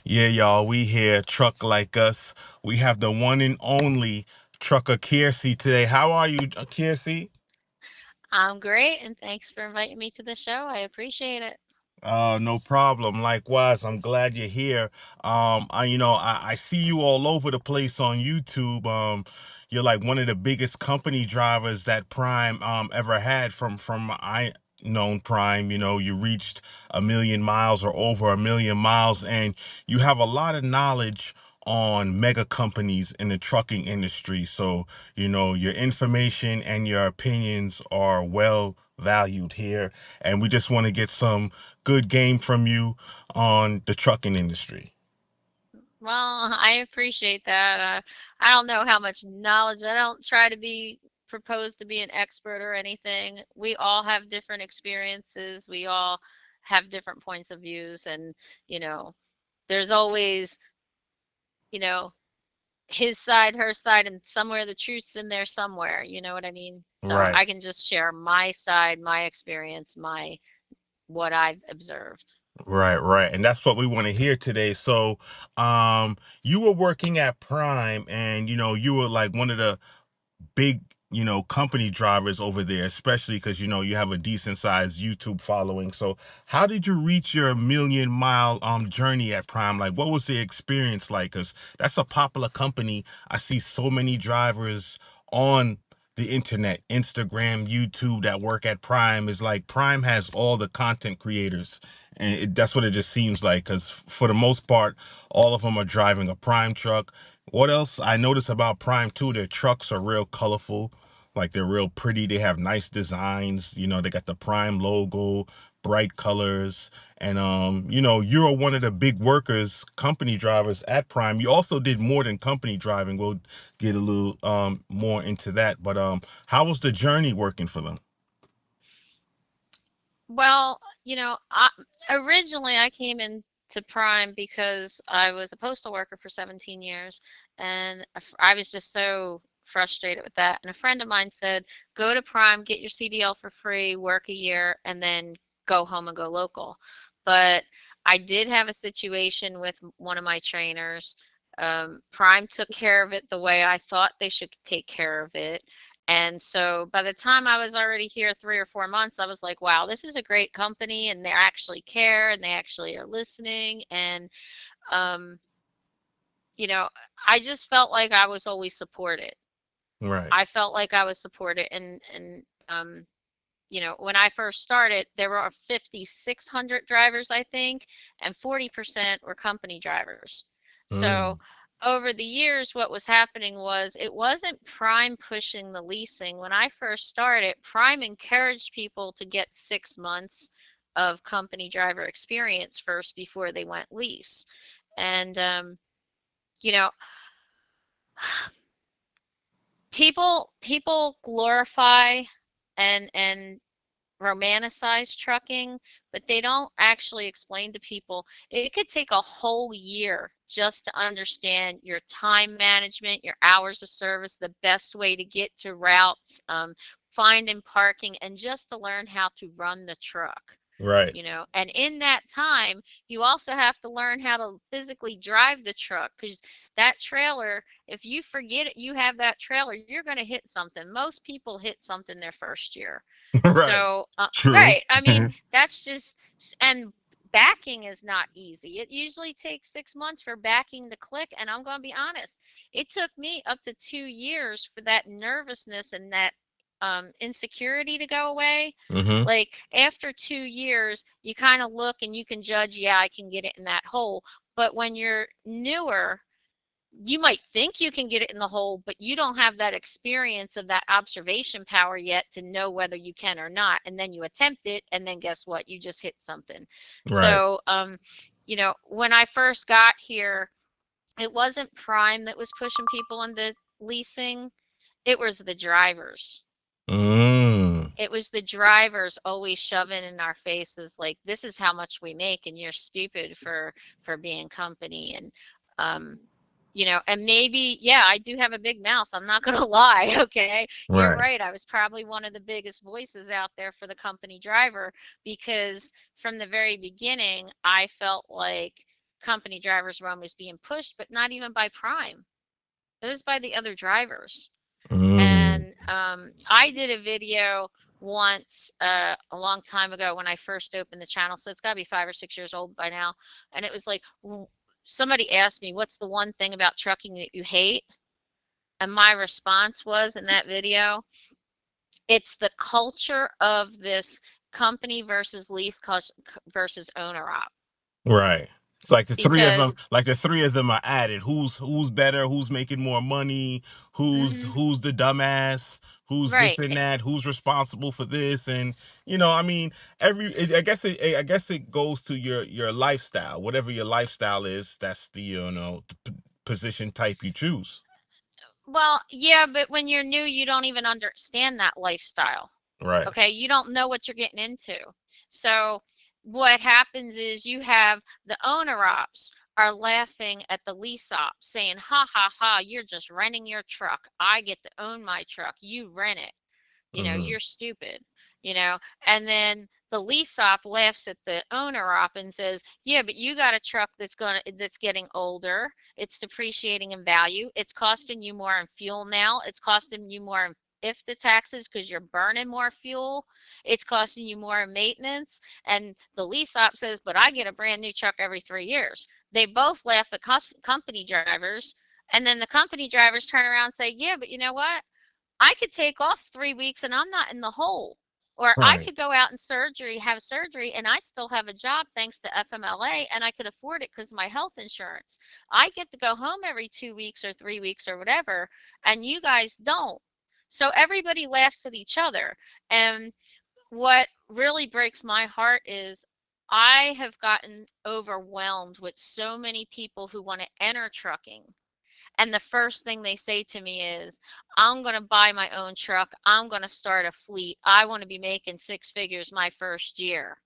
Yeah, y'all, we here, Truck Like Us. We have the one and only trucker Kearsey today. How are you, Kearsey? I'm great, and thanks for inviting me to the show. I appreciate it. No problem. Likewise, I'm glad you're here. I see you all over the place on YouTube. You're like one of the biggest company drivers that Prime ever had from I known Prime. You reached 1 million miles or over 1 million miles, and you have a lot of knowledge on mega companies in the trucking industry. So, your information and your opinions are well valued here, and we just want to get some good game from you on the trucking industry. Well, I appreciate that. I don't know how much knowledge. I don't try to be propose to be an expert or anything. We all have different experiences. We all have different points of views, and you know, there's always, you know, his side, her side, and somewhere the truth's in there somewhere. You know what I mean? So Right. I can just share my side, my experience, my what I've observed. Right. And that's what we want to hear today. So, you were working at Prime, and you were like one of the big company drivers over there, especially because you have a decent sized YouTube following. So how did you reach your 1 million mile journey at Prime? Like, what was the experience like? Because that's a popular company. I see so many drivers on the internet, Instagram, YouTube, that work at Prime. Is like Prime has all the content creators, and that's what it just seems like, because for the most part all of them are driving a Prime truck. What else I notice about Prime too, their trucks are real colorful. Like, they're real pretty. They have nice designs. They got the Prime logo, bright colors. And you're one of the big workers, company drivers at Prime. You also did more than company driving. We'll get a little more into that. But how was the journey working for them? Well, originally I came into Prime because I was a postal worker for 17 years, and I was just so frustrated with that. And a friend of mine said, go to Prime, get your CDL for free, work a year, and then go home and go local. But I did have a situation with one of my trainers. Prime took care of it the way I thought they should take care of it. And so by the time I was already here 3 or 4 months, I was like, wow, this is a great company and they actually care and they actually are listening. And, um, you know, I just felt like I was always supported. Right. I felt like I was supported. When I first started, there were 5,600 drivers, I think, and 40% were company drivers. So Mm. over the years, what was happening was it wasn't Prime pushing the leasing. When I first started, Prime encouraged people to get 6 months of company driver experience first before they went lease. And, you know, people glorify and romanticize trucking, but they don't actually explain to people it could take a whole year just to understand your time management, your hours of service, the best way to get to routes, finding parking, and just to learn how to run the truck. Right. And in that time, you also have to learn how to physically drive the truck because that trailer, if you forget it, you have that trailer, you're going to hit something. Most people hit something their first year. Right. So, True. right. I mean, that's just, and backing is not easy. It usually takes 6 months for backing to click. And I'm going to be honest, it took me up to 2 years for that nervousness and that insecurity to go away. Mm-hmm. Like after 2 years, you kind of look and you can judge, yeah, I can get it in that hole. But when you're newer, you might think you can get it in the hole, but you don't have that experience of that observation power yet to know whether you can or not. And then you attempt it, and then guess what? You just hit something. Right. So, when I first got here, it wasn't Prime that was pushing people into leasing, it was the drivers. Mm. It was the drivers always shoving in our faces like, this is how much we make, and you're stupid for being company. And And maybe, yeah, I do have a big mouth. I'm not going to lie. Okay. You're Right. right. I was probably one of the biggest voices out there for the company driver because from the very beginning, I felt like company drivers were almost being pushed, but not even by Prime. It was by the other drivers. Mm. And I did a video once a long time ago when I first opened the channel. So it's got to be 5 or 6 years old by now. And it was like, somebody asked me, what's the one thing about trucking that you hate? And my response was in that video, it's the culture of this company versus lease cost versus owner op. Right. It's like the three of them, Because, like the three of them are added. Who's better? Who's making more money? hmm Who's the dumbass? Who's this right. and that? Who's responsible for this? And I mean, I guess it goes to your lifestyle. Whatever your lifestyle is, that's the position type you choose. Well, yeah, but when you're new, you don't even understand that lifestyle. Right. Okay, you don't know what you're getting into. So what happens is you have the owner ops are laughing at the lease ops saying, ha ha ha, you're just renting your truck. I get to own my truck. You rent it. Hmm. You're stupid, you know, and then the lease op laughs at the owner op and says, yeah, but you got a truck that's getting older, it's depreciating in value, it's costing you more in fuel now, it's costing you more in if the taxes because you're burning more fuel, it's costing you more in maintenance. And the lease op says, but I get a brand new truck every 3 years. They both laugh at company drivers, and then the company drivers turn around and say, yeah, but you know what, I could take off 3 weeks and I'm not in the hole. Or I Right. could go out and have surgery, and I still have a job thanks to FMLA, and I could afford it because of my health insurance. I get to go home every 2 weeks or 3 weeks or whatever, and you guys don't. So everybody laughs at each other. And what really breaks my heart is I have gotten overwhelmed with so many people who want to enter trucking, and the first thing they say to me is, I'm going to buy my own truck. I'm going to start a fleet. I want to be making 6 figures my first year.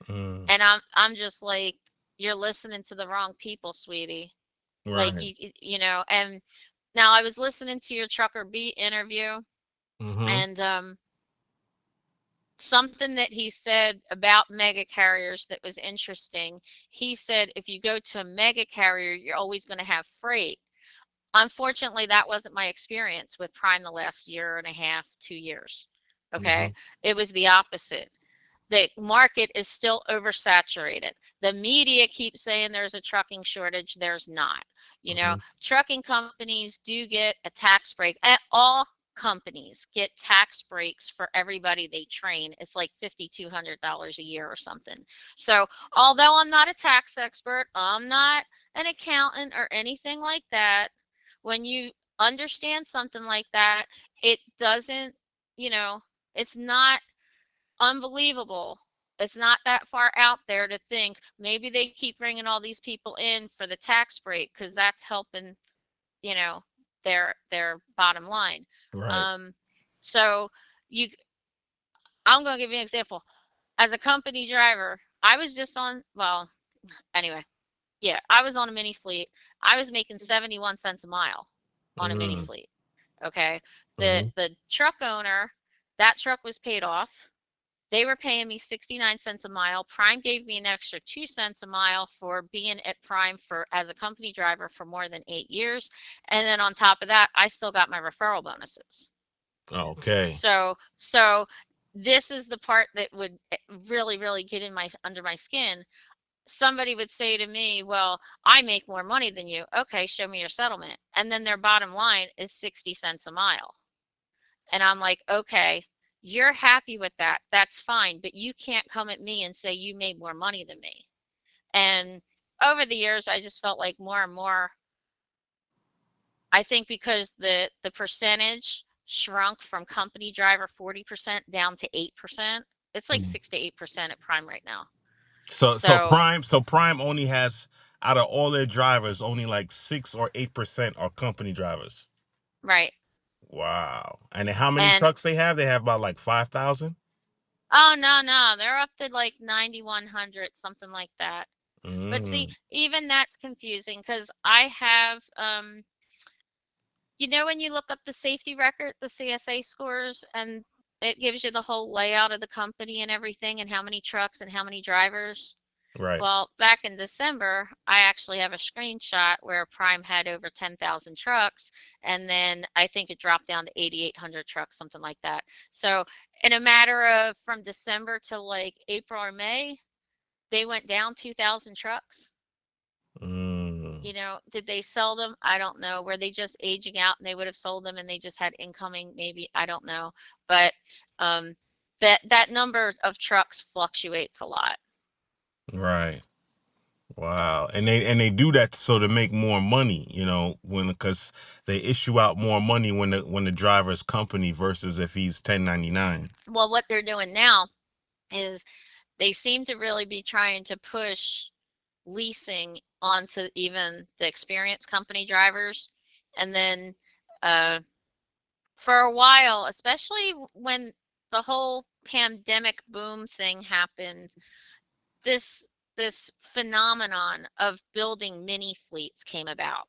Mm. And I'm just like, you're listening to the wrong people, sweetie. Like Right. and now I was listening to your Trucker B interview, Hmm. and something that he said about mega carriers that was interesting. He said if you go to a mega carrier, you're always going to have freight. Unfortunately, that wasn't my experience with Prime the last year and a half, 2 years. Hmm. Okay. It was the opposite. The market is still oversaturated. The media keeps saying there's a trucking shortage. There's not. Hmm. Trucking companies do get a tax break. All companies get tax breaks for everybody they train. It's like $5,200 a year or something. So, although I'm not a tax expert, I'm not an accountant or anything like that, when you understand something like that, it doesn't, you know, it's not unbelievable. It's not that far out there to think maybe they keep bringing all these people in for the tax break because that's helping, you know, their bottom line. Right. Um, so you, I'm going to give you an example. As a company driver, I was just on, well, anyway, yeah, I was on a mini fleet. I was making 71 cents a mile on a mini Mm. fleet. Okay. The Hmm. the truck owner, that truck was paid off. They were paying me 69 cents a mile. Prime gave me an extra 2 cents a mile for being at Prime for as a company driver for more than 8 years. And then on top of that, I still got my referral bonuses. Okay. So this is the part that would really, really get in my under my skin. Somebody would say to me, well, I make more money than you. Okay, show me your settlement. And then their bottom line is 60 cents a mile. And I'm like, okay, you're happy with that. That's fine. But you can't come at me and say you made more money than me. And over the years, I just felt like more and more, I think because the percentage shrunk from company driver 40% down to 8%. It's like 6 to 8% at Prime right now. So, So Prime only has, out of all their drivers, only like 6 or 8% are company drivers. right. Wow. And then how many And trucks they have? They have about like 5,000. oh, no, no, they're up to like 9,100, something like that. But see, Mm. even that's confusing because I have, when you look up the safety record, the CSA scores, and it gives you the whole layout of the company and everything, and how many trucks and how many drivers. Right. Well, back in December, I actually have a screenshot where Prime had over 10,000 trucks, and then I think it dropped down to 8,800 trucks, something like that. So, in a matter of from December to like April or May, they went down 2,000 trucks. Mm. Did they sell them? I don't know. Were they just aging out and they would have sold them and they just had incoming? Maybe. I don't know. But um, that number of trucks fluctuates a lot. Right. Wow. And they do that so to make more money, when because they issue out more money when the driver's company versus if he's 1099. Well, what they're doing now is they seem to really be trying to push leasing onto even the experienced company drivers. And then uh, for a while, especially when the whole pandemic boom thing happened, this this phenomenon of building mini fleets came about.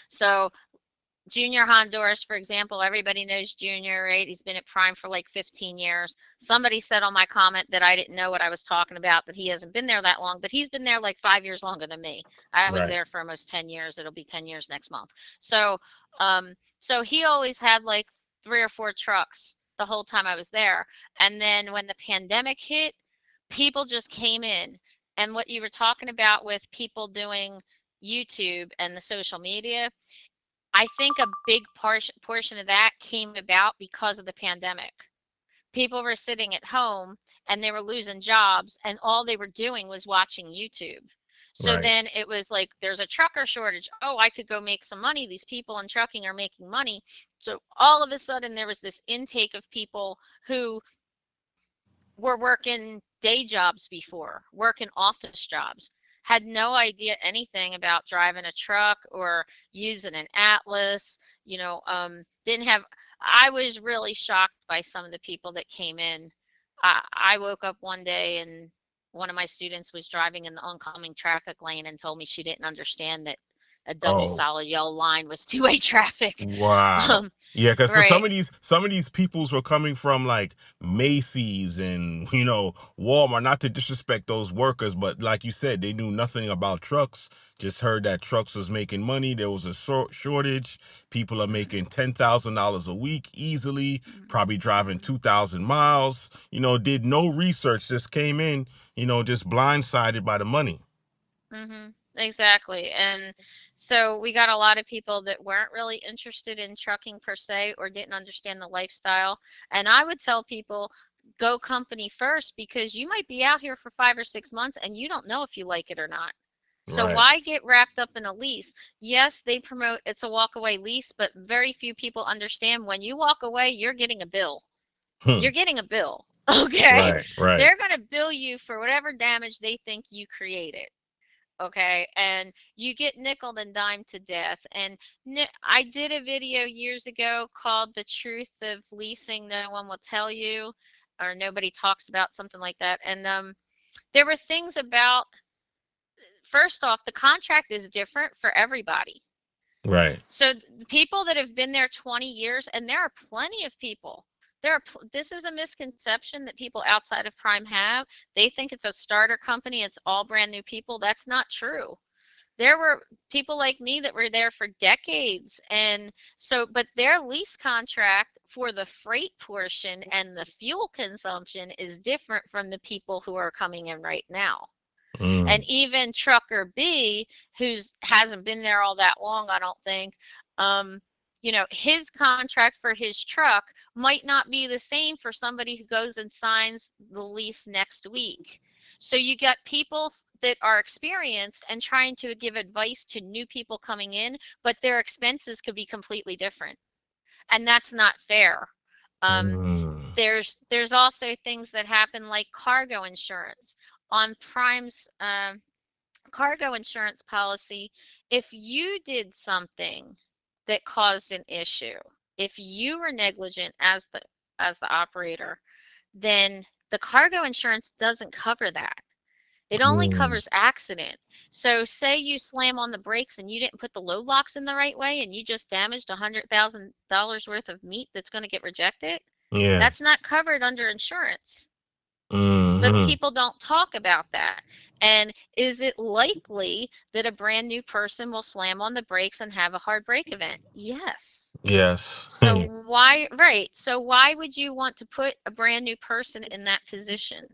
So Junior Honduras, for example, everybody knows Junior, right? He's been at Prime for like 15 years. Somebody said on my comment that I didn't know what I was talking about, that he hasn't been there that long, but he's been there like 5 years longer than me. I was Right. there for almost 10 years. It'll be 10 years next month. So, so he always had like 3 or 4 trucks the whole time I was there. And then when the pandemic hit, people just came in. And what you were talking about with people doing YouTube and the social media, I think a big portion of that came about because of the pandemic. People were sitting at home and they were losing jobs, and all they were doing was watching YouTube. So Right. then it was like, there's a trucker shortage. Oh, I could go make some money. These people in trucking are making money. So all of a sudden, there was this intake of people who were working day jobs before, working office jobs, had no idea anything about driving a truck or using an atlas, didn't have. I was really shocked by some of the people that came in. I woke up one day and one of my students was driving in the oncoming traffic lane and told me she didn't understand that a double Oh. solid yellow line was two-way traffic. Wow. Um, Yeah, because right. some of these peoples were coming from like Macy's and Walmart. Not to disrespect those workers, but like you said, they knew nothing about trucks. Just heard that trucks was making money. There was a shortage. People are making $10,000 a week easily. Probably driving Mhm. 2,000 miles. Did no research. Just came in. Just blindsided by the money. Exactly. And so we got a lot of people that weren't really interested in trucking per se or didn't understand the lifestyle. And I would tell people, go company first, because you might be out here for 5 or 6 months and you don't know if you like it or not. So Right. why get wrapped up in a lease? Yes, they promote it's a walk away lease, but very few people understand when you walk away, you're getting a bill. Hmm. You're getting a bill. Okay? Right. Right. They're going to bill you for whatever damage they think you created. Okay, and you get nickel and dime to death. And I did a video years ago called The Truth of Leasing No One Will Tell You, or Nobody Talks About, something like that. And there were things about, first off, the contract is different for everybody. Right. So the people that have been there 20 years, and there are plenty of people. This is a misconception that people outside of Prime have. They think it's a starter company, it's all brand new people. That's not true. There were people like me that were there for decades. And so, but their lease contract for the freight portion and the fuel consumption is different from the people who are coming in right now. And Mm. even trucker B, who's hasn't been there all that long, I don't think, his contract for his truck might not be the same for somebody who goes and signs the lease next week. So you got people that are experienced and trying to give advice to new people coming in, but their expenses could be completely different. And that's not fair. Um, Mm. there's also things that happen like cargo insurance. On Prime's cargo insurance policy, if you did something that caused an issue, if you were negligent as the operator, then the cargo insurance doesn't cover that. It only Mm. covers accident. So say you slam on the brakes and you didn't put the load locks in the right way and you just damaged $100,000 worth of meat that's going to get rejected. Yeah. That's not covered under insurance. But Hmm. people don't talk about that. And is it likely that a brand new person will slam on the brakes and have a hard brake event? Yes. Yes. So why, right? So why would you want to put a brand new person in that position?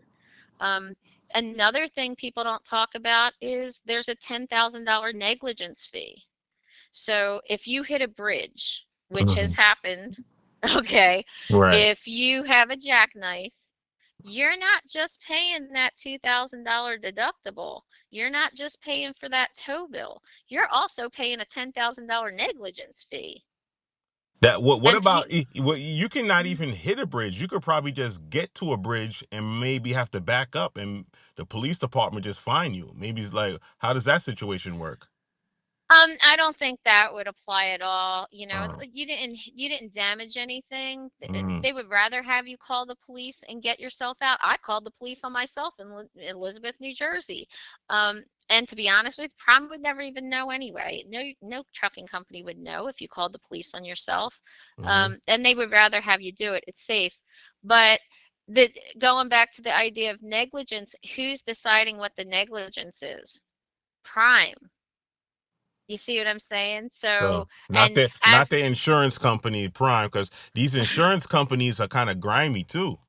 Um, Another thing people don't talk about is there's a $10,000 negligence fee. So if you hit a bridge, which has Mhm. happened, okay, Right. if you have a jackknife, you're not just paying that $2,000 deductible. You're not just paying for that tow bill. You're also paying a $10,000 negligence fee. What And about you cannot even hit a bridge. You could probably just get to a bridge and maybe have to back up and the police department just fine you. Maybe it's like, how does that situation work? I don't think that would apply at all. You know, it's Oh. like you didn't damage anything. Mm. They would rather have you call the police and get yourself out. I called the police on myself in Elizabeth, New Jersey. And to be honest with you, Prime would never even know anyway. No trucking company would know if you called the police on yourself. Hmm. And they would rather have you do it. It's safe. But the going back to the idea of negligence, who's deciding what the negligence is? Prime. You see what I'm saying? So So, not and the as insurance company Prime, because these insurance companies are kind of grimy too.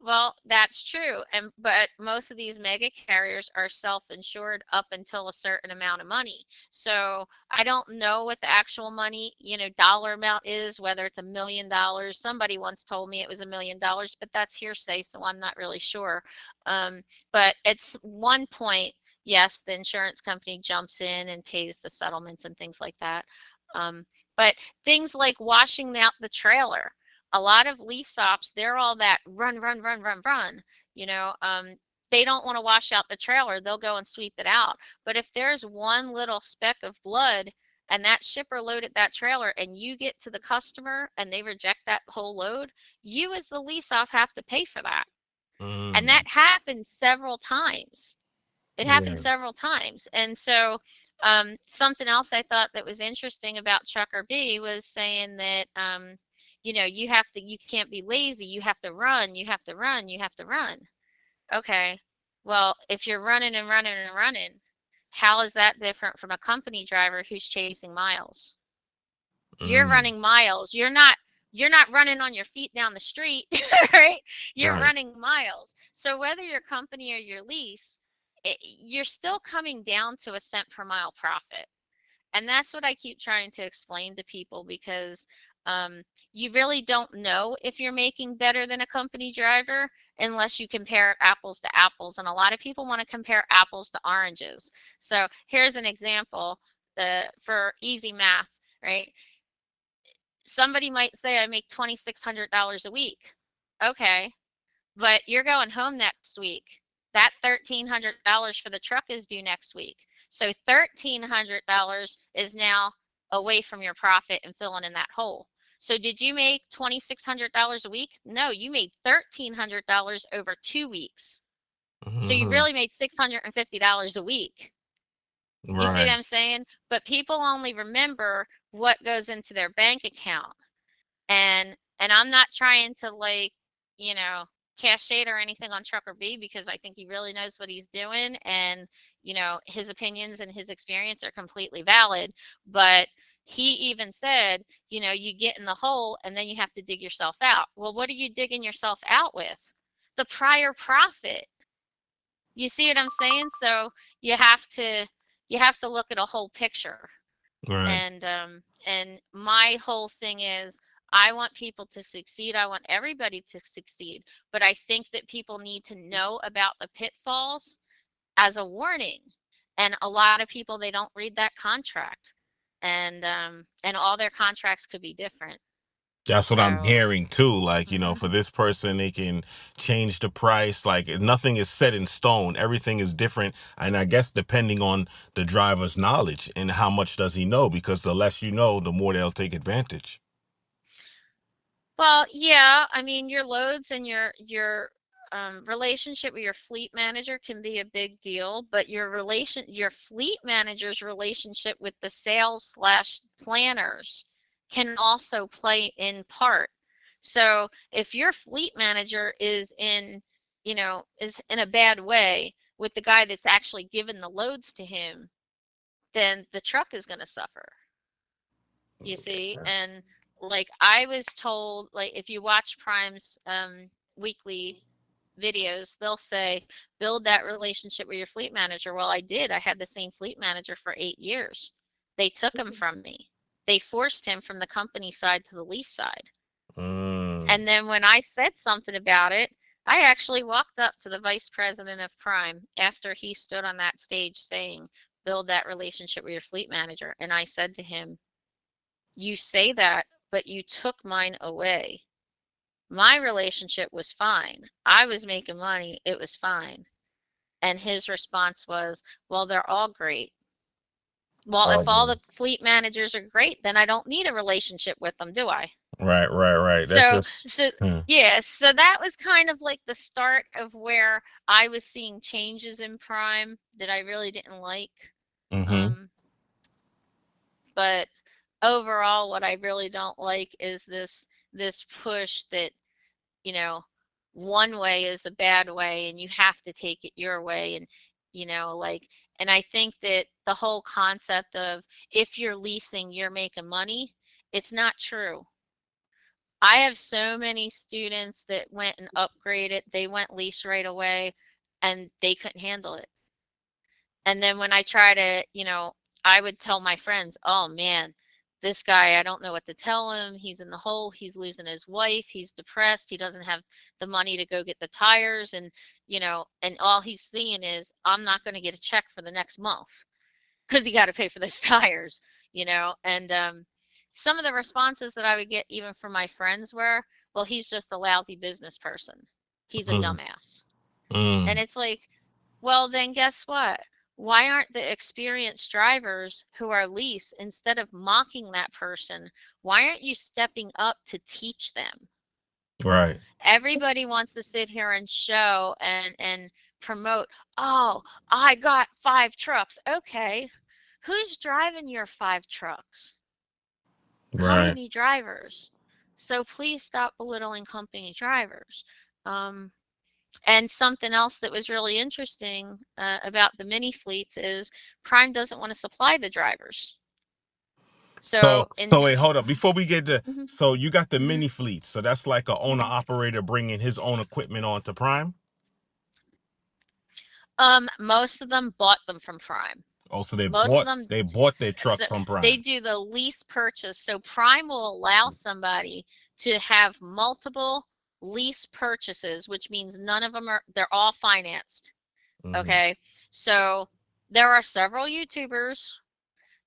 well, that's true. And but most of these mega carriers are self-insured up until a certain amount of money. So I don't know what the actual money, dollar amount is, whether it's $1 million. Somebody once told me it was $1 million, but that's hearsay, so I'm not really sure. Um, but it's one point, yes, the insurance company jumps in and pays the settlements and things like that. Um, but things like washing out the trailer, a lot of lease ops, they're all that run, run, run, run, run. You know, they don't want to wash out the trailer. They'll go and sweep it out. But if there's one little speck of blood and that shipper loaded that trailer and you get to the customer and they reject that whole load, you as the lease op have to pay for that. And Mm. that happens several times. It happened Yeah. several times. And so something else I thought that was interesting about Trucker B was saying that, you can't be lazy. You have to run, you have to run, you have to run. Okay. Well, if you're running and running and running, how is that different from a company driver who's chasing miles? You're Mm. running miles. You're not running on your feet down the street, right? You're Right. running miles. So whether your company or your lease, you're still coming down to a cent per mile profit. And that's what I keep trying to explain to people because um, you really don't know if you're making better than a company driver unless you compare apples to apples. And a lot of people want to compare apples to oranges. So here's an example for easy math, right? Somebody might say I make $2,600 a week. Okay, but you're going home next week. That $1,300 for the truck is due next week. So $1,300 is now away from your profit and filling in that hole. So did you make $2,600 a week? No, you made $1,300 over 2 weeks. So you Hmm. really made $650 a week. You see what Right. I'm saying? But people only remember what goes into their bank account. And I'm not trying to you know, cast shade or anything on Trucker B because I think he really knows what he's doing and his opinions and his experience are completely valid. But he even said, you get in the hole and then you have to dig yourself out. Well, what are you digging yourself out with? The prior profit. You see what I'm saying? So you have to you have to look at a whole picture. Right. And my whole thing is I want people to succeed. I want everybody to succeed. But I think that people need to know about the pitfalls as a warning. And a lot of people they don't read that contract. And all their contracts could be different. That's what I'm So, hearing too. Like, mhm. for this person, they can change the price. Like, nothing is set in stone. Everything is different. And I guess depending on the driver's knowledge and how much does he know, because the less you know, the more they'll take advantage. Well, yeah, I mean your loads and your relationship with your fleet manager can be a big deal, but your fleet manager's relationship with the sales slash planners can also play in part. So if your fleet manager is in a bad way with the guy that's actually given the loads to him, then the truck is going to suffer. You see, and like I was told, like if you watch Prime's weekly videos, they'll say, build that relationship with your fleet manager. Well, I did. I had the same fleet manager for 8 years. They took him from me. They forced him from the company side to the lease side. Mm. And then when I said something about it, I actually walked up to the vice president of Prime after he stood on that stage saying, build that relationship with your fleet manager. And I said to him, you say that, but you took mine away. My relationship was fine. I was making money. It was fine. And his response was, well, they're all great. Well, if all Oh, the fleet managers are great, then I don't need a relationship with them, do I? right, right, right. That's So, just. so Hmm. yeah, so that was kind of like the start of where I was seeing changes in Prime that I really didn't like. Mm-hmm. Um, but overall, what I really don't like is this push that you know, one way is a bad way and you have to take it your way. And, and I think that the whole concept of if you're leasing, you're making money, it's not true. I have so many students that went and upgraded, they went lease right away and they couldn't handle it. And then when I try to, I would tell my friends, oh man, this guy, I don't know what to tell him. He's in the hole. He's losing his wife. He's depressed. He doesn't have the money to go get the tires. And all he's seeing is, I'm not going to get a check for the next month because he got to pay for those tires. And some of the responses that I would get even from my friends were, well, he's just a lousy business person. He's a Mm. dumbass. And Mm. it's like, well, then guess what? Why aren't the experienced drivers who are lease, instead of mocking that person, why aren't you stepping up to teach them? Right. Everybody wants to sit here and show and promote, oh, I got 5 trucks. Okay, who's driving your 5 trucks? Right. Company drivers. So please stop belittling company drivers. Um, And something else that was really interesting about the mini fleets is Prime doesn't want to supply the drivers. So, So in so wait, hold up. Before we get to, Mhm, so you got the mhm, mini fleet. So that's like a owner mhm. operator bringing his own equipment onto Prime. Most of them bought them from Prime. Oh, so they Most of bought them, they bought their trucks so from they Prime. do the lease purchase. So Prime will allow somebody to have multiple lease purchases, which means none of them they're all financed. Mm-hmm. Okay. So there are several YouTubers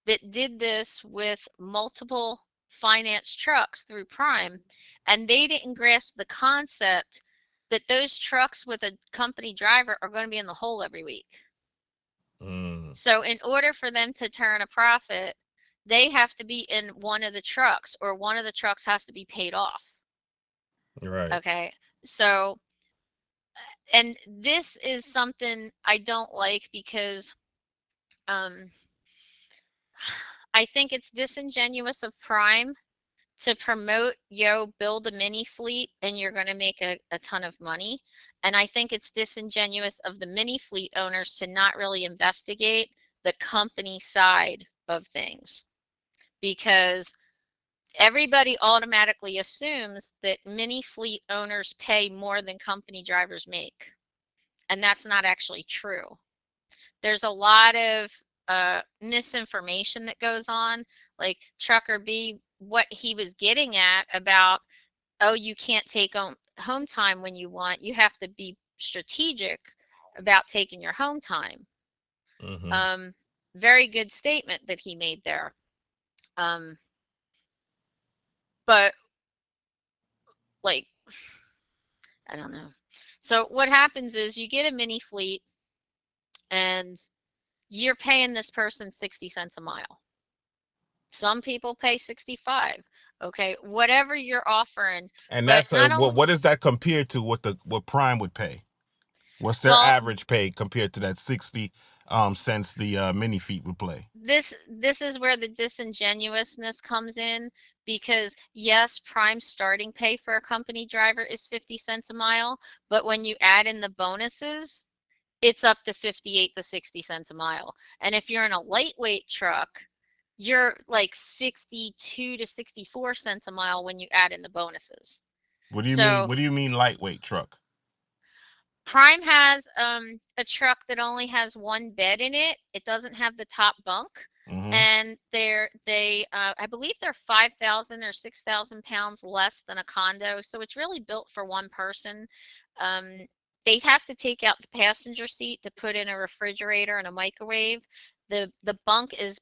that did this with multiple finance trucks through Prime, and they didn't grasp the concept that those trucks with a company driver are going to be in the hole every week. Mm. So in order for them to turn a profit, they have to be in one of the trucks, or one of the trucks has to be paid off. Right. Okay. So, and this is something I don't like because um, I think it's disingenuous of Prime to promote, build a mini fleet and you're going to make a ton of money. And I think it's disingenuous of the mini fleet owners to not really investigate the company side of things, because everybody automatically assumes that mini fleet owners pay more than company drivers make. And that's not actually true. There's a lot of misinformation that goes on, like Trucker B, what he was getting at about, oh, you can't take home time when you want. You have to be strategic about taking your home time. Mm-hmm. Um, Very good statement that he made there. Um, but like, I don't know. So what happens is you get a mini fleet and you're paying this person 60 cents a mile. Some people pay 65. Okay, whatever you're offering, And but that's not only, what is that compared to what Prime would pay? What's their well, average pay compared to that 60 cents the mini feet would play? this is where the disingenuousness comes in, because yes, prime starting pay for a company driver is 50 cents a mile, but when you add in the bonuses, it's up to 58 to 60 cents a mile. And if you're in a lightweight truck, you're like 62 to 64 cents a mile when you add in the bonuses. What do you mean? So What do you mean lightweight truck? Prime has a truck that only has one bed in it. It doesn't have the top bunk, Mm-hmm. and I believe they're 5,000 or 6,000 pounds less than a condo. So it's really built for one person. Um, they have to take out the passenger seat to put in a refrigerator and a microwave. The bunk is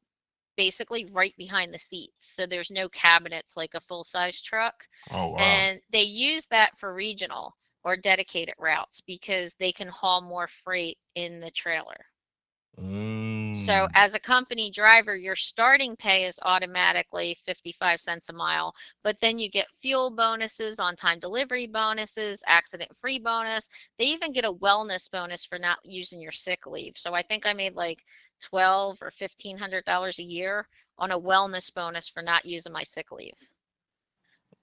basically right behind the seats, so there's no cabinets like a full-size truck. Oh wow. And they use that for regional or dedicated routes because they can haul more freight in the trailer. So Mm. as a company driver, your starting pay is automatically 55 cents a mile, but then you get fuel bonuses, on-time delivery bonuses, accident-free bonus. They even get a wellness bonus for not using your sick leave. So I think I made like 12 or $1,500 a year on a wellness bonus for not using my sick leave.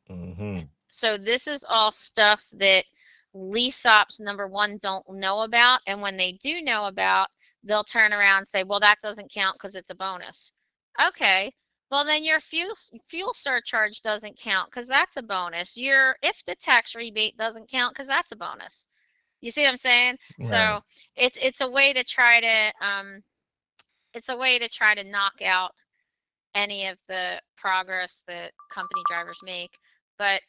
Mm-hmm. So this is all stuff that lease ops, number one, don't know about. And when they do know about, they'll turn around and say, well, that doesn't count because it's a bonus. Okay. Well, then your fuel surcharge doesn't count because that's a bonus. Your if the tax rebate doesn't count because that's a bonus. You see what I'm saying? Right. So it's a way to try to it's a way to try to knock out any of the progress that company drivers make. But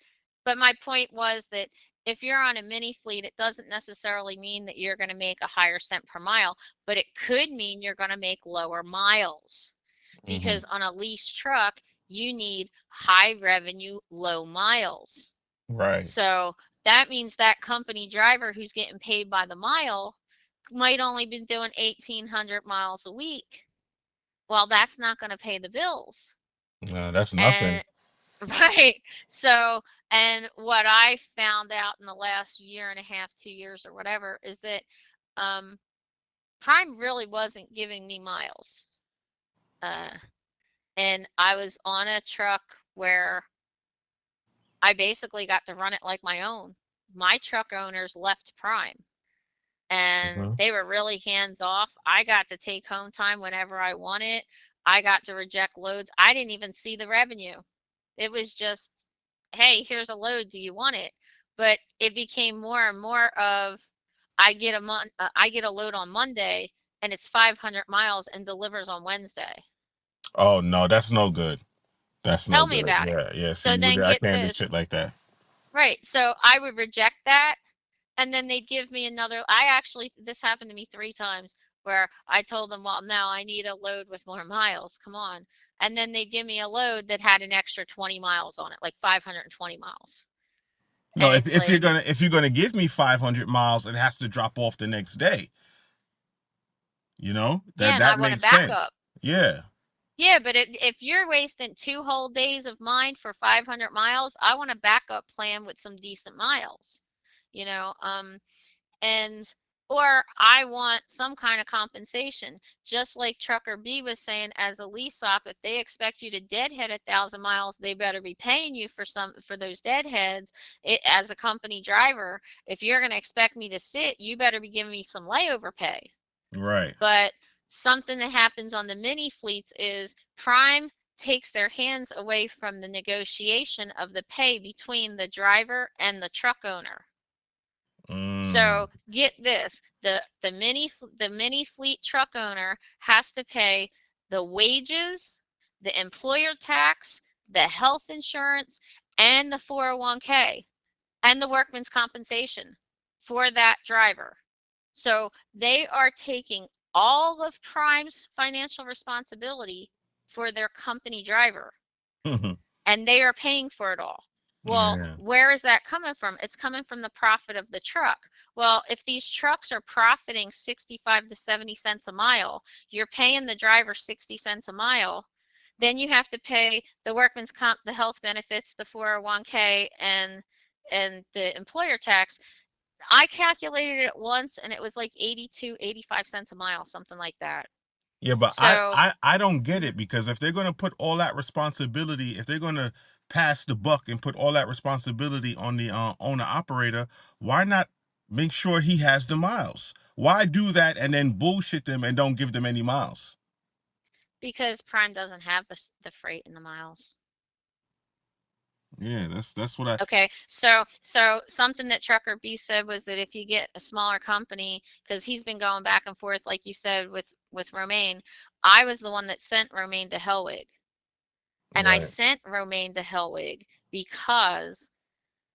my point was that if you're on a mini fleet, it doesn't necessarily mean that you're going to make a higher cent per mile, but it could mean you're going to make lower miles, Mm-hmm. because on a lease truck, you need high revenue, low miles. Right. So that means that company driver who's getting paid by the mile might only be doing 1,800 miles a week. Well, that's not going to pay the bills. That's nothing. And right. So, and what I found out in the last year and a half, 2 years or whatever, is that um, Prime really wasn't giving me miles. Uh, and I was on a truck where I basically got to run it like my own. My truck owners left Prime and Mm-hmm. they were really hands off. I got to take home time whenever I wanted. I got to reject loads. I didn't even see the revenue. It was just, hey, here's a load. Do you want it? But it became more and more of, I get a load on Monday and it's 500 miles and delivers on Wednesday. Oh no, that's no good. That's no Tell me good. about it. Yeah, yeah. So See, then I get can't do this. shit like that. Right. So I would reject that, and then they'd give me another. I actually, this happened to me 3 times where I told them, well, no, I need a load with more miles. Come on. And then they'd give me a load that had an extra 20 miles on it, like 520 miles. No, And it's like, if you're gonna give me 500 miles, it has to drop off the next day. yeah, and I That want a makes backup. sense. Yeah. Yeah, but if you're wasting 2 whole days of mine for 500 miles, I want a backup plan with some decent miles, you know. And or I want some kind of compensation, just like Trucker B was saying. As a lease op, if they expect you to deadhead 1,000 miles, they better be paying you for those deadheads. As a company driver, if you're going to expect me to sit, you better be giving me some layover pay. Right. But something that happens on the mini fleets is Prime takes their hands away from the negotiation of the pay between the driver and the truck owner. Mm. So get this, the mini fleet truck owner has to pay the wages, the employer tax, the health insurance, and the 401k and the workman's compensation for that driver. So they are taking all of Prime's financial responsibility for their company driver, and they are paying for it all. Well, Yeah. where is that coming from? It's coming from the profit of the truck. Well, if these trucks are profiting 65 to 70 cents a mile, you're paying the driver 60 cents a mile. Then you have to pay the workman's comp, the health benefits, the 401k, and the employer tax. I calculated it once and it was like 82, 85 cents a mile, something like that. Yeah, but So I don't get it, because if they're going to put all that responsibility, if they're going to pass the buck and put all that responsibility on the owner operator, why not make sure he has the miles? Why do that and then bullshit them and don't give them any miles? because Prime doesn't have the freight and the miles. Yeah, that's what I. Okay, so something that Trucker B said was that if you get a smaller company, because he's been going back and forth, like you said, with Romaine. I was the one that sent Romaine to Helwig, and I Right. sent Romaine to Helwig because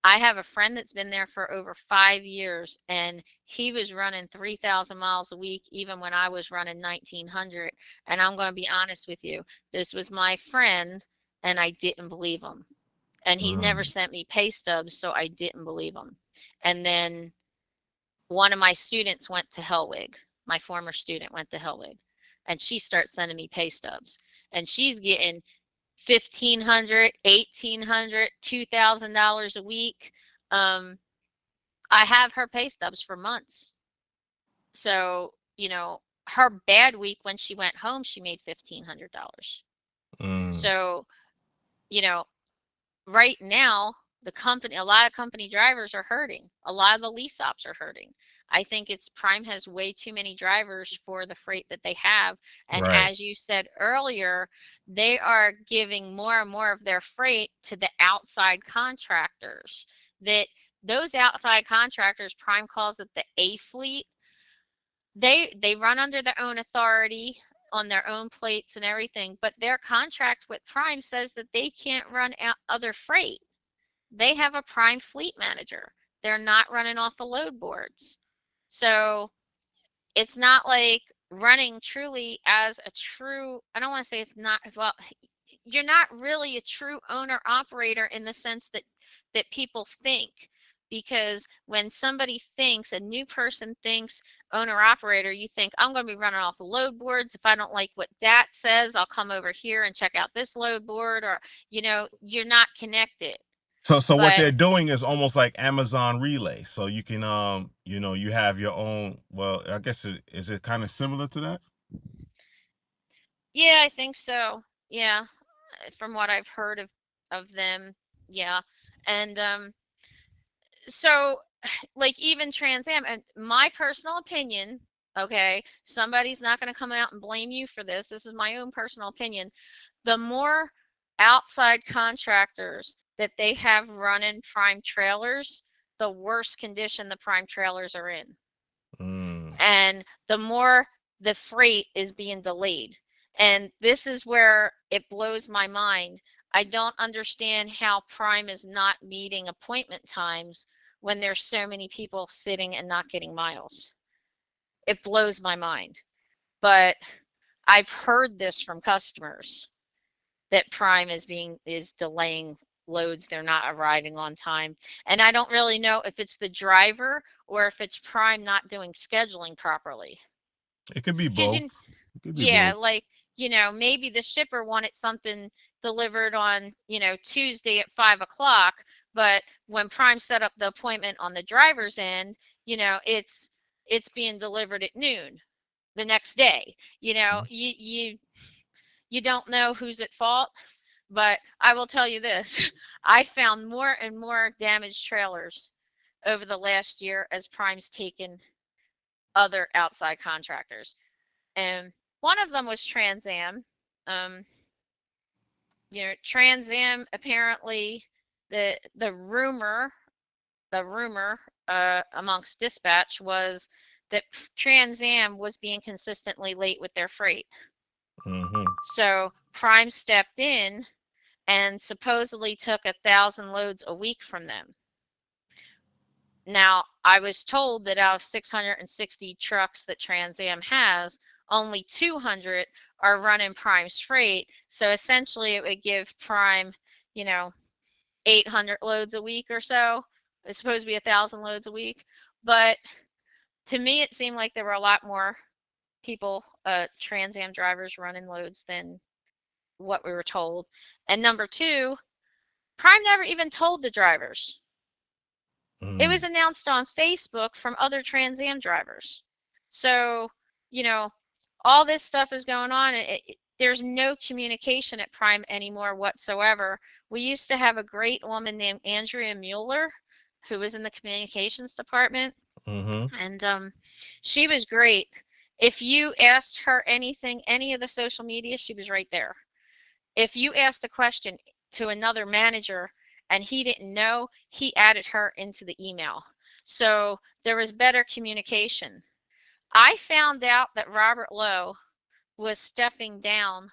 I have a friend that's been there for over 5 years, and he was running 3,000 miles a week, even when I was running 1,900. And I'm going to be honest with you, this was my friend, and I didn't believe him. And he never Mm, sent me pay stubs, so I didn't believe him. And then one of my students went to Helwig. My former student went to Helwig, and she starts sending me pay stubs, and she's getting 1,500, 1,800, $2,000 a week. Um, I have her pay stubs for months. So, her bad week when she went home, she made $1,500. mm, So, you know, right now, a lot of company drivers are hurting. A lot of the lease ops are hurting. I think it's Prime has way too many drivers for the freight that they have. And right. as you said earlier, they are giving more and more of their freight to the outside contractors. That those outside contractors, Prime calls it the A fleet. They run under their own authority on their own plates and everything, but their contract with Prime says that they can't run out other freight. They have a Prime fleet manager. They're not running off the load boards. So it's not like running truly as a true, I don't want to say it's not, well, you're not really a true owner operator in the sense that people think, because when somebody thinks, a new person thinks owner operator, you think I'm going to be running off the load boards. If I don't like what that says, I'll come over here and check out this load board, or you're not connected. So what But they're doing is almost like Amazon Relay. So you can you have your own. Well, I guess is it kind of similar to that? yeah, I think so. Yeah, from what I've heard of them. Yeah. And so like even Trans Am, and my personal opinion, okay, somebody's not going to come out and blame you for this. This is my own personal opinion. The more outside contractors that they have running Prime trailers, the worse condition the Prime trailers are in. Mm. And the more the freight is being delayed. And this is where it blows my mind. I don't understand how Prime is not meeting appointment times when there's so many people sitting and not getting miles. It blows my mind. But I've heard this from customers that Prime is delaying loads. They're not arriving on time. And I don't really know if it's the driver or if it's Prime not doing scheduling properly. It could be Because both. It could be yeah, both. like, maybe the shipper wanted something delivered on, Tuesday at 5 o'clock, but when Prime set up the appointment on the driver's end, it's being delivered at noon the next day. You don't know who's at fault, but I will tell you this. I found more and more damaged trailers over the last year as Prime's taken other outside contractors. And one of them was Trans Am. Um, Trans Am apparently the rumor amongst dispatch was that Trans Am was being consistently late with their freight. Hmm. So Prime stepped in and supposedly took 1,000 loads a week from them. Now, I was told that out of 660 trucks that Trans Am has, only 200 are running Prime's freight. So essentially, it would give Prime, you know, 800 loads a week or so. It's supposed to be 1,000 loads a week. But to me, it seemed like there were a lot more people, Trans Am drivers running loads what we were told. And number two, Prime never even told the drivers. It was Mm, announced on Facebook from other Trans Am drivers. So, you know, all this stuff is going on. There's no communication at Prime anymore whatsoever. We used to have a great woman named Andrea Mueller who was in the communications department, mm-hmm. and she was great. If you asked her anything, any of the social media, she was right there. If you asked a question to another manager and he didn't know, he added her into the email. So there was better communication. I found out that Robert Lowe was stepping down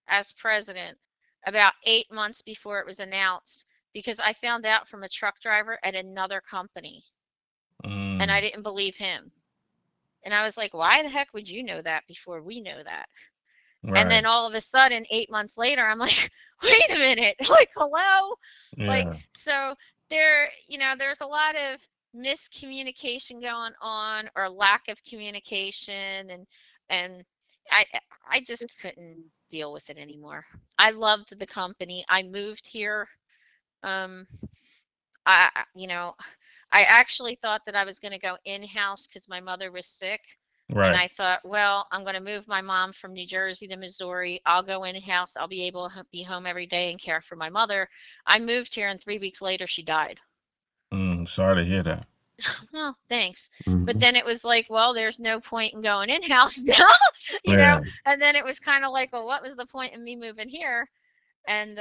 as president about 8 months before it was announced because I found out from a truck driver at another company and I Mm, didn't believe him. And I was like, why the heck would you know that before we know that? And right. then all of a sudden, 8 months later, I'm like, wait a minute, like, hello? Like, Yeah. so there, there's a lot of miscommunication going on or lack of communication and I I just couldn't deal with it anymore. I loved the company. I moved here. Um, I actually thought that I was going to go in-house because my mother was sick. And Right. I thought, well, I'm going to move my mom from New Jersey to Missouri. I'll go in-house. I'll be able to be home every day and care for my mother. I moved here, and 3 weeks later, she died. Sorry to hear that. Well, thanks. But Hmm. then it was like, well, there's no point in going in-house now, Yeah. And then it was kind of like, well, what was the point in me moving here? And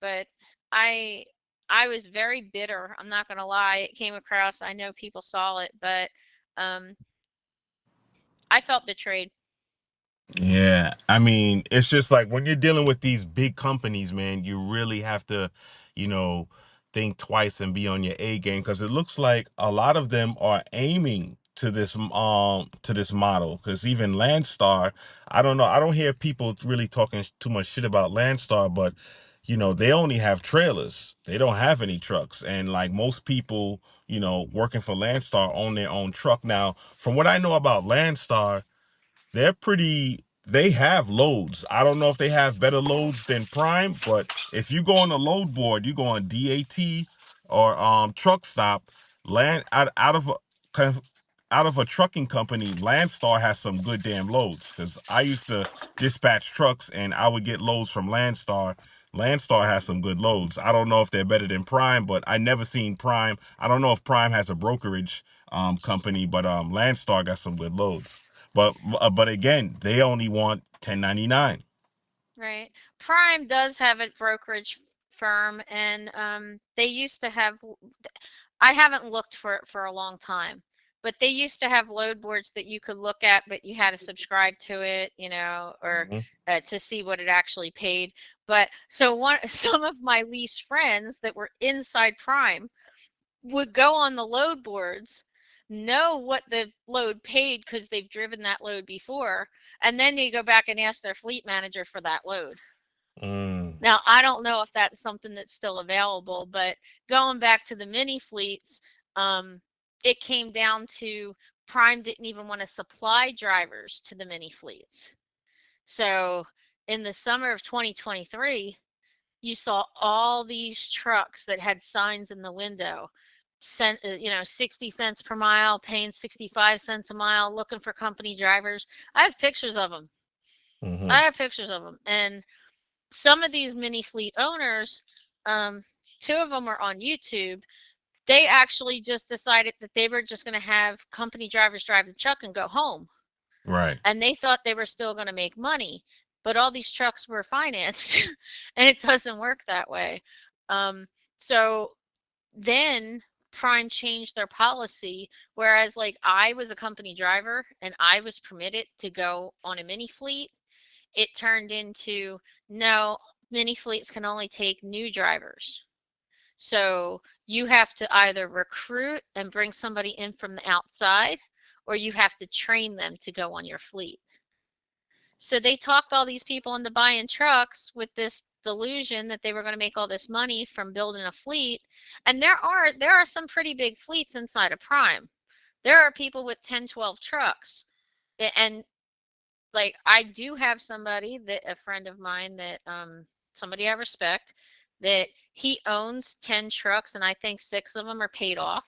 but I I was very bitter. I'm not gonna lie. It came across. I know people saw it, but um, I felt betrayed. Yeah, I mean, it's just like when you're dealing with these big companies, man, you really have to, you know, think twice and be on your A game because it looks like a lot of them are aiming to this model. Because even Landstar, I don't know, I don't hear people really talking too much shit about Landstar, but they only have trailers. They don't have any trucks, and like most people, working for Landstar own their own truck. Now, from what I know about Landstar, they have loads. I don't know if they have better loads than Prime, but if you go on a load board, you go on DAT or truck stop, land kind of out of a trucking company, Landstar has some good damn loads because I used to dispatch trucks and I would get loads from Landstar. Landstar has some good loads. I don't know if they're better than Prime, but I never seen Prime. I don't know if Prime has a brokerage company, but Landstar got some good loads. But again, they only want 1099. Right. Prime does have a brokerage firm, and they used to have. I haven't looked for it for a long time, but they used to have load boards that you could look at, but you had to subscribe to it, or Hmm. to see what it actually paid. But so some of my lease friends that were inside Prime would go on the load boards, know what the load paid because they've driven that load before, and then they go back and ask their fleet manager for that load. Mm, Now, I don't know if that's something that's still available, but going back to the mini fleets, um, it came down to Prime didn't even want to supply drivers to the mini fleets. So in the summer of 2023, you saw all these trucks that had signs in the window, 60 cents per mile, paying 65 cents a mile, looking for company drivers. I have pictures of them. hmm. I have pictures of them. And some of these mini fleet owners, um, two of them are on YouTube. They actually just decided that they were just going to have company drivers drive the truck and go home. Right. And they thought they were still going to make money, but all these trucks were financed, and it doesn't work that way. Um, so then Prime changed their policy, whereas like I was a company driver and I was permitted to go on a mini fleet, it turned into no, mini fleets can only take new drivers. So you have to either recruit and bring somebody in from the outside, or you have to train them to go on your fleet. So they talked all these people into buying trucks with this delusion that they were going to make all this money from building a fleet. And there are some pretty big fleets inside of Prime. There are people with 10, 12 trucks. And like I do have somebody that a friend of mine that somebody I respect that he owns 10 trucks and I think 6 of them are paid off.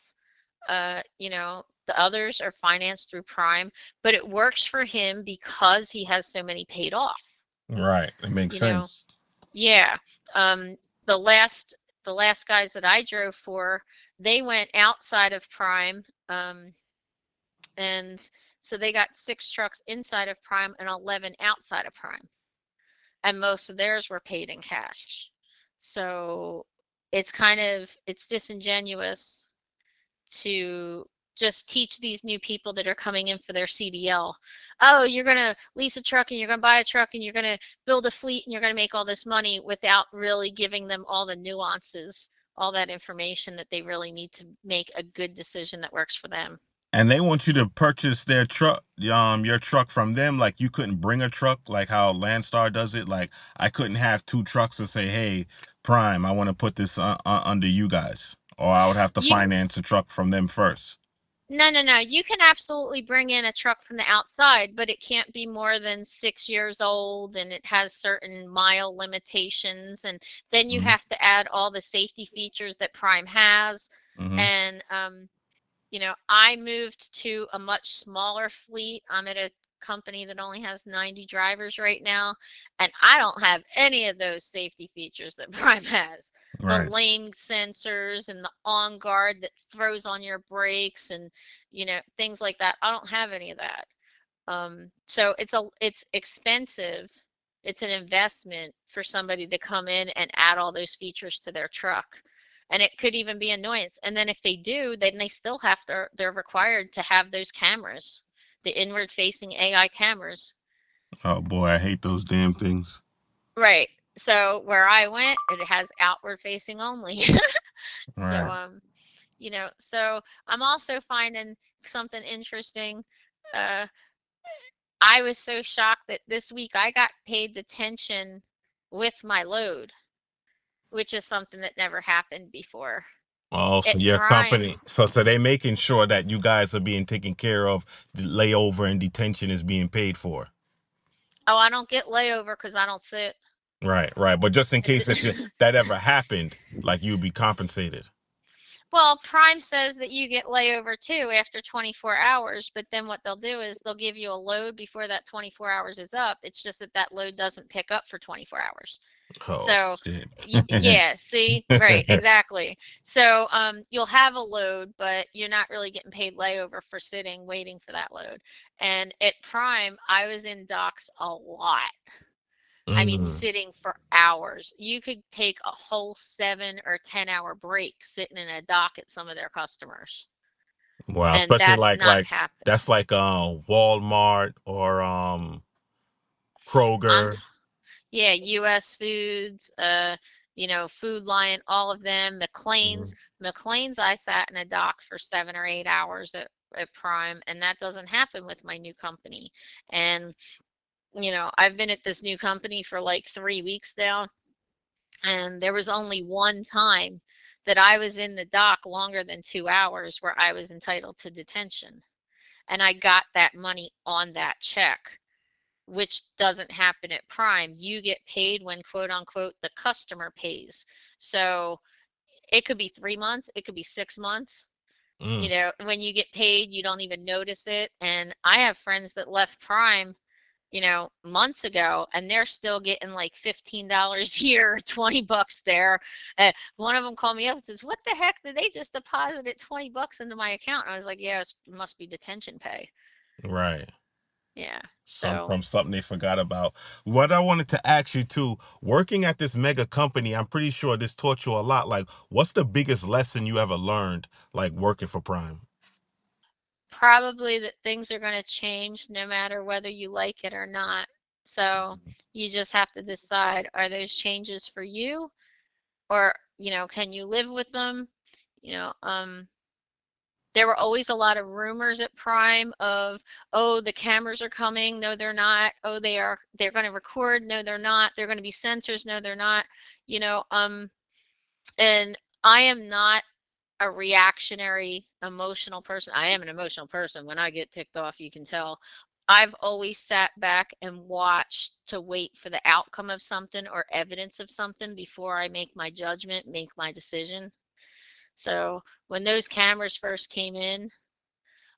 The others are financed through Prime, but it works for him because he has so many paid off, Right. It makes you know. sense. Yeah. Um the last guys that I drove for, they went outside of Prime. And so they got 6 trucks inside of Prime and 11 outside of Prime. And most of theirs were paid in cash. So it's disingenuous to just teach these new people that are coming in for their CDL. Oh, you're going to lease a truck and you're going to buy a truck and you're going to build a fleet and you're going to make all this money without really giving them all the nuances, all that information that they really need to make a good decision that works for them. And they want you to purchase their truck, your truck from them. Like you couldn't bring a truck, like how Landstar does it. Like I couldn't have two trucks and say, "Hey, Prime, I want to put this under you guys," or I would have to You finance a truck from them first. No, no, no. You can absolutely bring in a truck from the outside, but it can't be more than 6 years old and it has certain mile limitations. And then you Mm-hmm. have to add all the safety features that Prime has. Mm-hmm. And I moved to a much smaller fleet. I'm at a company that only has 90 drivers right now, and I don't have any of those safety features that Prime has. The Right. lane sensors and the on guard that throws on your brakes and things like that. I don't have any of that. So it's expensive. It's an investment for somebody to come in and add all those features to their truck. And it could even be annoyance. And then if they do, then they still they're required to have those cameras, the inward facing AI cameras. Oh boy, I hate those damn things. Right. So where I went, it has outward facing only. So Right. so I'm also finding something interesting. Uh I was so shocked that this week I got paid detention with my load, which is something that never happened before. Oh, so At your Prime, company, so they making sure that you guys are being taken care of. The layover and detention is being paid for. oh, I don't get layover because I don't sit. Right, right. But just in case if that ever happened, like you'd be compensated. Well, Prime says that you get layover too after 24 hours, but then what they'll do is they'll give you a load before that 24 hours is up. It's just that that load doesn't pick up for 24 hours. Oh So, shit. yeah, see, right, exactly. So, you'll have a load, but you're not really getting paid layover for sitting waiting for that load. And at Prime, I was in docks a lot. I mean, Mm. sitting for hours. You could take a whole 7 or 10 hour break sitting in a dock at some of their customers, Well, and especially that's like not like that's happening. like Walmart or I'm Kroger. Yeah, US Foods, Food Lion, all of them, Mhm. McLean's I sat in a dock for 7 or 8 hours at Prime, and that doesn't happen with my new company. And, I've been at this new company for like 3 weeks now, and there was only one time that I was in the dock longer than 2 hours where I was entitled to detention. And I got that money on that check, which doesn't happen at Prime. You get paid when quote unquote the customer pays. So it could be 3 months, it could be 6 months. Mm. When you get paid, you don't even notice it. And I have friends that left Prime, months ago, and they're still getting like $15 here, $20 there. One of them called me up and says, "What the heck? Did they just deposited $20 into my account?" And I was like, "Yeah, it must be detention pay." Right. Yeah. Some So from something they forgot about. What I wanted to ask you too, working at this mega company, I'm pretty sure this taught you a lot. Like, what's the biggest lesson you ever learned, like working for Prime? probably that things are going to change no matter whether you like it or not. So you just have to decide, are those changes for you, or, can you live with them? You know, um, there were always a lot of rumors at Prime of, oh, the cameras are coming. No, they're not. Oh, they're going to record. No, they're not. They're going to be sensors. No, they're not. You know, um, and I am not a reactionary emotional person. I am an emotional person. When I get ticked off, you can tell. I've always sat back and watched to wait for the outcome of something or evidence of something before I make my judgment, make my decision. So when those cameras first came in,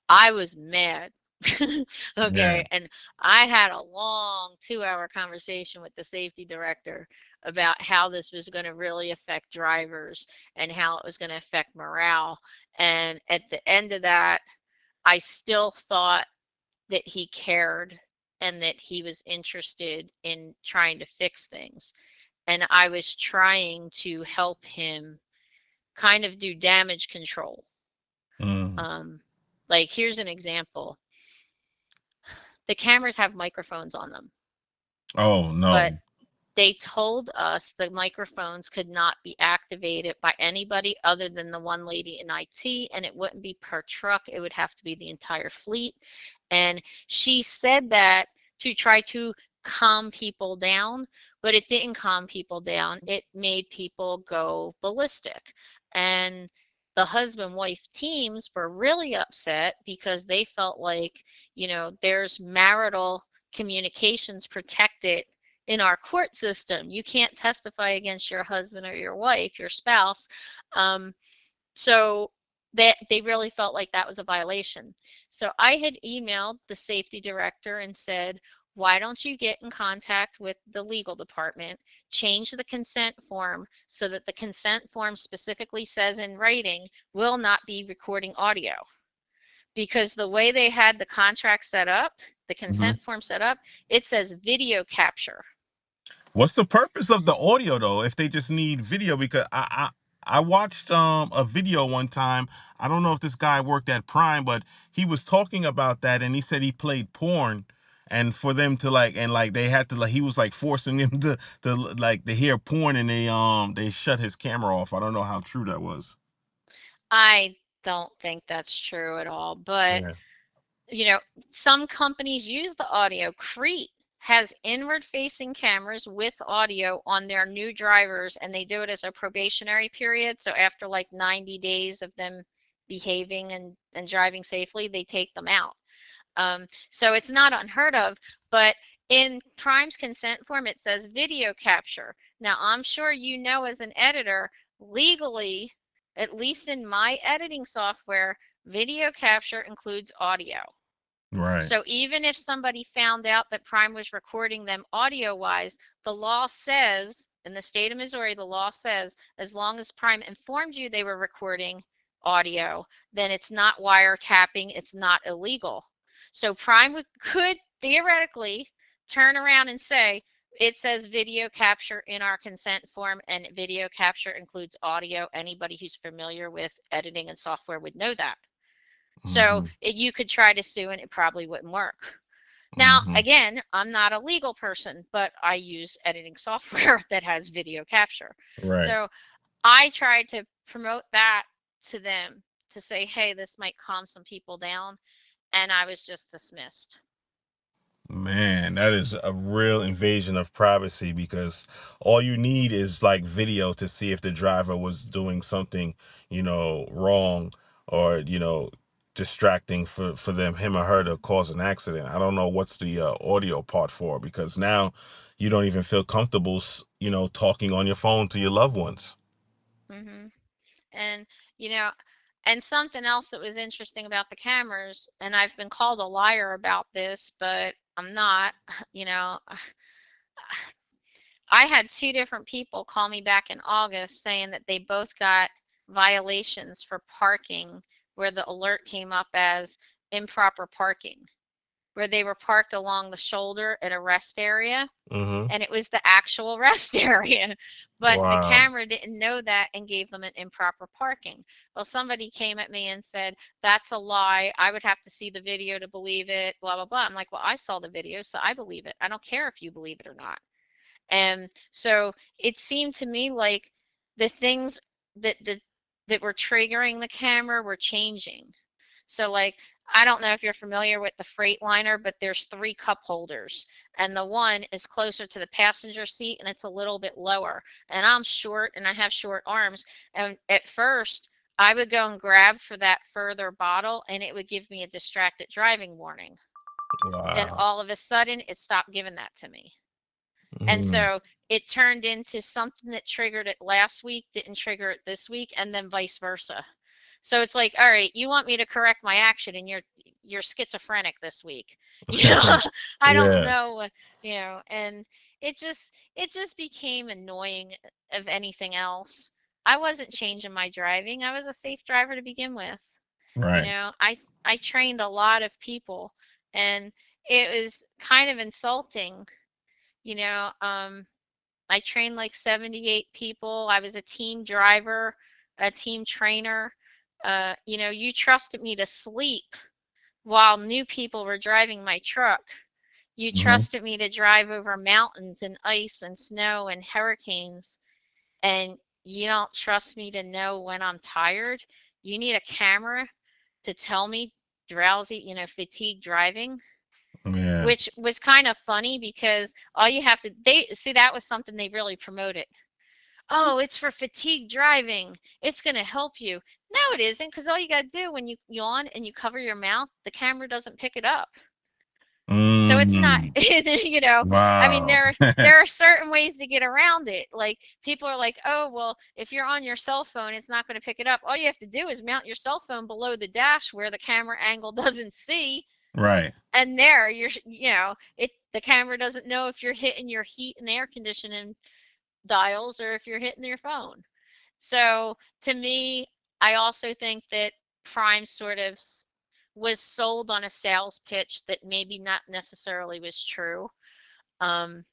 I was mad. Yeah. Okay, and I had a long 2-hour conversation with the safety director about how this was going to really affect drivers and how it was going to affect morale. And at the end of that, I still thought that he cared and that he was interested in trying to fix things. And I was trying to help him kind of do damage control. Mm. Um, like, here's an example. The cameras have microphones on them, Oh but no. they told us the microphones could not be activated by anybody other than the one lady in IT, and it wouldn't be per truck. It would have to be the entire fleet. And she said that to try to calm people down, but it didn't calm people down. It made people go ballistic. And the husband wife teams were really upset because they felt like, there's marital communications protected in our court system. You can't testify against your husband or your wife, your spouse. Um, so they really felt like that was a violation. So I had emailed the safety director and said, why don't you get in contact with the legal department, change the consent form so that the consent form specifically says in writing, will not be recording audio. Because the way they had the contract set up, the Mhm. consent form set up, it says video capture. What's the purpose of the audio though? If they just need video, because I watched a video one time. I don't know if this guy worked at Prime, but he was talking about that, and he said he played porn, and for them to like, and like they had to like, he was like forcing him to like to hear porn, and they shut his camera off. I don't know how true that was. I don't think that's true at all, but Yeah. you know, some companies use the audio. Crete has inward facing cameras with audio on their new drivers, and they do it as a probationary period. So after like 90 days of them behaving and driving safely, they take them out. So it's not unheard of, but in Prime's consent form, it says video capture. Now, I'm sure you know as an editor, legally, at least in my editing software, video capture includes audio. Right. So even if somebody found out that Prime was recording them audio wise, the law says, in the state of Missouri, the law says, as long as Prime informed you they were recording audio, then it's not wiretapping, it's not illegal. So Prime could theoretically turn around and say, it says video capture in our consent form, and video capture includes audio. Anybody who's familiar with editing and software would know that. So Hmm. you could try to sue and it probably wouldn't work. Now, Hmm. again, I'm not a legal person, but I use editing software that has video capture. Right. So I tried to promote that to them to say, hey, this might calm some people down. And I was just dismissed. Man, that is a real invasion of privacy, because all you need is like video to see if the driver was doing something, wrong, or, distracting for him or her to cause an accident. I don't know what's the audio part for, because now you don't even feel comfortable, talking on your phone to your loved ones. Hmm. And, you know, and something else that was interesting about the cameras, and I've been called a liar about this, but I'm not, you know, I had two different people call me back in August saying that they both got violations for parking where the alert came up as improper parking, where they were parked along the shoulder at a rest area, Hmm. and it was the actual rest area. But the Wow. camera didn't know that and gave them an improper parking. Well, somebody came at me and said, that's a lie. I would have to see the video to believe it, blah, blah, blah. I'm like, well, I saw the video, so I believe it. I don't care if you believe it or not. And so it seemed to me like the things that that were triggering the camera were changing. So like, I don't know if you're familiar with the Freightliner, but there's three cup holders, and the one is closer to the passenger seat and it's a little bit lower. And I'm short and I have short arms. And at first I would go and grab for that further bottle and it would give me a distracted driving warning. Then Wow. all of a sudden it stopped giving that to me. And Mm, so it turned into something that triggered it last week, didn't trigger it this week, and then vice versa. So it's like, all right, you want me to correct my action and you're schizophrenic this week. You know, I don't yeah. know and it just became annoying of anything else. I wasn't changing my driving. I was a safe driver to begin with. Right. I trained a lot of people and it was kind of insulting, you know, I trained like 78 people. I was a team driver, a team trainer. You trusted me to sleep while new people were driving my truck. You Hmm. trusted me to drive over mountains and ice and snow and hurricanes. And you don't trust me to know when I'm tired. You need a camera to tell me drowsy, fatigue driving, Yeah. which was kind of funny because all you have to, they see that was something they really promoted. Oh, it's for fatigue driving. It's going to help you. No, it isn't, because all you got to do when you yawn and you cover your mouth, the camera doesn't pick it up. So it's not, Mm, I mean, wow. there are certain ways to get around it. Like people are like, oh, well, if you're on your cell phone, it's not going to pick it up. All you have to do is mount your cell phone below the dash where the camera angle doesn't see, Right. and there the camera doesn't know if you're hitting your heat and air conditioning dials or if you're hitting your phone. So to me, I also think that Prime sort of was sold on a sales pitch that maybe not necessarily was true. Um,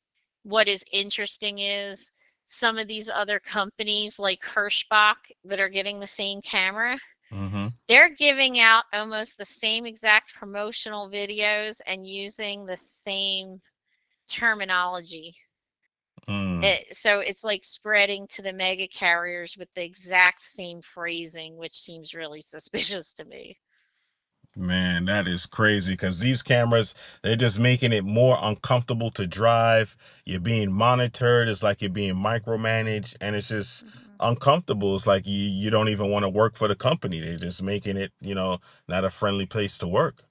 what is interesting is some of these other companies like Hirschbach that are getting the same camera, Hmm. they're giving out almost the same exact promotional videos and using the same terminology. Mm. So it's like spreading to the mega carriers with the exact same phrasing, which seems really suspicious to me. Man, that is crazy because these cameras, they're just making it more uncomfortable to drive. You're being monitored. It's like you're being micromanaged, and it's just Mhm. uncomfortable. It's like you don't even want to work for the company. They're just making it, not a friendly place to work.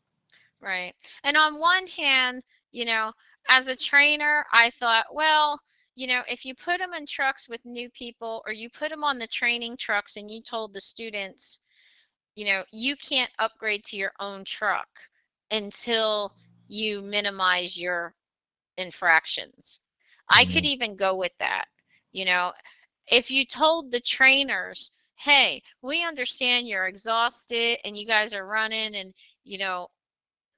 Right. And on one hand, you know, as a trainer, I thought, well, if you put them in trucks with new people or you put them on the training trucks and you told the students, you can't upgrade to your own truck until you minimize your infractions. I could Hmm. even go with that. You know, if you told the trainers, hey, we understand you're exhausted and you guys are running and, you know,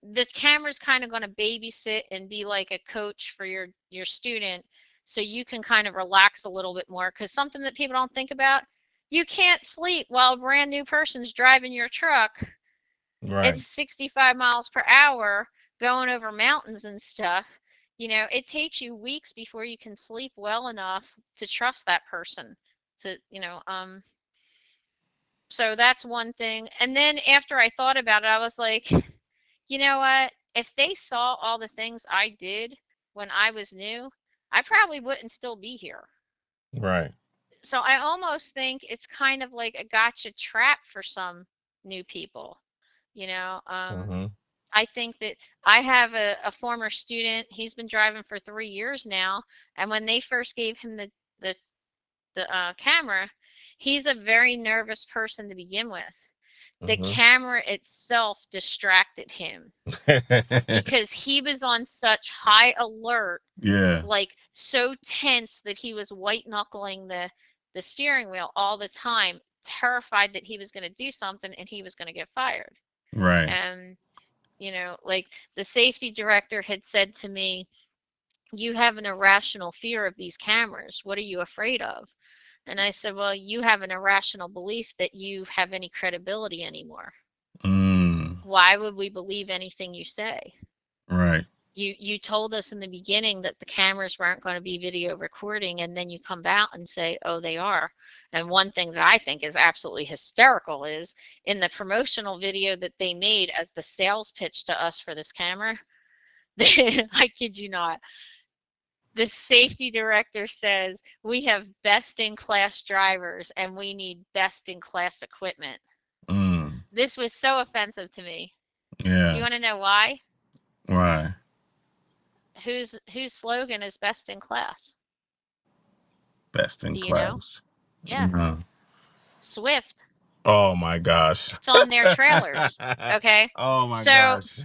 the camera's kind of going to babysit and be like a coach for your student so you can kind of relax a little bit more because something that people don't think about, you can't sleep while a brand new person's driving your truck. It's Right. 65 miles per hour going over mountains and stuff. It takes you weeks before you can sleep well enough to trust that person to, so that's one thing. And then after I thought about it, I was like, you know what? If they saw all the things I did when I was new, I probably wouldn't still be here. Right. So I almost think it's kind of like a gotcha trap for some new people. You know, Hmm. I think that I have a former student. He's been driving for 3 years now, and when they first gave him the camera, he's a very nervous person to begin with. The Hmm. camera itself distracted him because he was on such high alert, Yeah. like so tense that he was white knuckling the steering wheel all the time, terrified that he was going to do something and he was going to get fired. Right. And like the safety director had said to me, you have an irrational fear of these cameras. What are you afraid of? And I said, well, you have an irrational belief that you have any credibility anymore. Mm. Why would we believe anything you say? Right. You told us in the beginning that the cameras weren't going to be video recording, and then you come out and say, oh, they are. And one thing that I think is absolutely hysterical is in the promotional video that they made as the sales pitch to us for this camera, I kid you not, the safety director says we have best in class drivers and we need best in class equipment. Mm. This was so offensive to me. You Yeah. want to know why? Right. Whose slogan is best in class? Best in Do you know? class. Yeah, No. Swift. Oh my gosh. It's on their trailers. Okay. Oh my So gosh.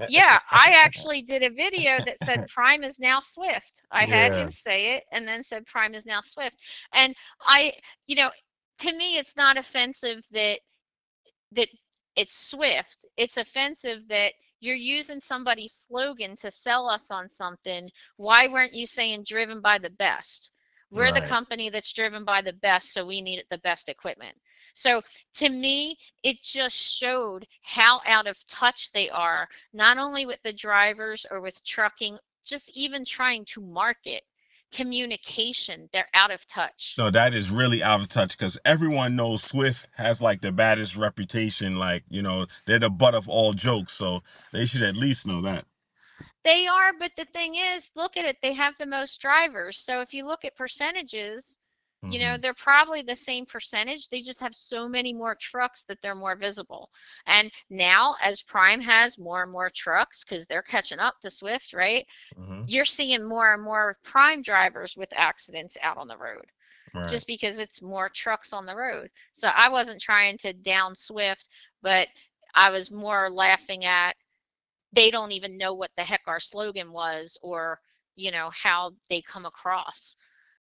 yeah, I actually did a video that said Prime is now Swift. I had Yeah. him say it and then said Prime is now Swift. And I, you know, to me it's not offensive that it's Swift. It's offensive that you're using somebody's slogan to sell us on something. Why weren't you saying driven by the best? We're the Right. company that's driven by the best, so we need the best equipment. So to me, it just showed how out of touch they are, not only with the drivers or with trucking, just even trying to market communication. They're out of touch. No, that is really out of touch because everyone knows Swift has like the baddest reputation. Like, they're the butt of all jokes. So they should at least know that. They are, but the thing is, look at it, they have the most drivers. So if you look at percentages, Hmm. they're probably the same percentage. They just have so many more trucks that they're more visible. And now, as Prime has more and more trucks, because they're catching up to Swift, right? Hmm. You're seeing more and more Prime drivers with accidents out on the road Right. just because it's more trucks on the road. So I wasn't trying to down Swift, but I was more laughing at they don't even know what the heck our slogan was or how they come across.